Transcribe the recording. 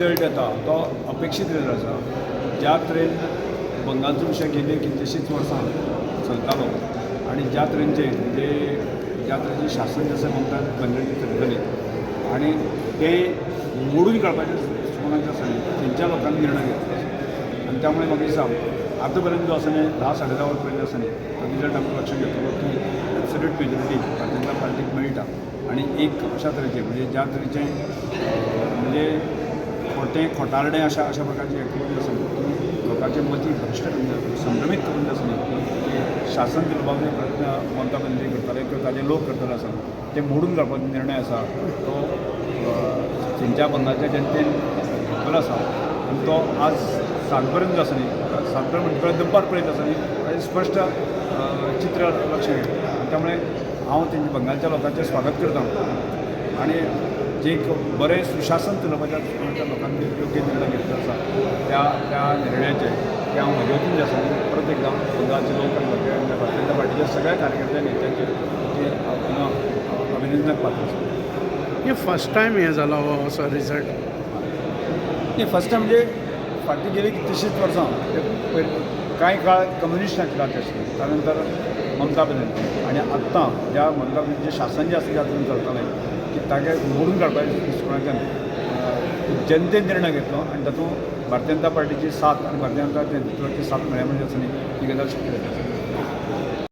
Result येता तो अपेक्षीत रिजल्ट आसा. ज्या तरेन बंगालचो विशय गेले कितलींशींच वर्सां चलतालो आनी ज्या तरेचे म्हणजे ज्या तरेचें शासन जशें म्हणटात बंगाली चलतलें आनी ते मोडून काडपाचें कोणाचें आसा न्ही तेंच्या लोकांनी निर्णय घेतलो आनी त्यामुळे म्हाका दिसता आतां पर्यंत जो आसा न्ही 10-10.5 वर पर्यंत आसा न्ही तो रिजल्ट आमकां लक्षात घेतलो की एब्सोल्यूट मेजॉरिटी भारतीय जनता पार्टीक मेळटा आनी एक अशा तरेचें म्हणजे ज्या तरेचें म्हणजे खोटारडें अशा प्रकारची ॲक्टिविटी आसा की लोकांचे मती भ्रश्ट संभ्रमीत करून आसा न्ही शासन दिवपाचे प्रयत्न ममता बंदी करताले किंवा ताजे लोक करताले आसा ते मोडून काडपाचो निर्णय आसा तो तेंच्या बंगालच्या जनतेन घेतलेलो आसा आनी तो आज सांजपर्यंत जो आसा न्ही सांजपर्यंत म्हणटा पर्यंत दनपार पर्यंत आसा न्ही ताजें स्पश्ट चित्र लक्षात येता. त्यामुळे हांव तेंच्या बंगालच्या लोकांचें स्वागत करता आनी जे एक बरें सुशासन चलोवपाच्या लोकांनी योग्य निर्णय घेतलो आसा त्या निर्णयाचे ते हांव म्हजे वतीन जे आसा परत एकदां बंगालचे लोक आनी भारतीय जनता पार्टीच्या सगळ्या कार्यकर्त्या नेत्यांचे अभिनंदनाक पात्र आसा. हे फर्स्ट टायम हे जालो असो रिजल्ट नाही फर्स्ट टायम म्हणजे फाटीं गेली कितलींशींच वर्सां कांय काळ कम्युनिस्ट राज्य आशिल्लें त्यानंतर ममता बॅनर्जी आनी आत्तां ज्या ममता बॅनर्जीचें शासन जें आसा त्या तरेन चलतालें की तागे मोडून काडपाचें कोणाच्यान जनतेन निर्णय घेतलो आनी तातूंत भारतीय जनता पार्टीची साथ आनी भारतीय जनता नेतृत्वाची साथ मेळ्ळ्या म्हणजे आसा न्ही ही गजाल शक्य जाता.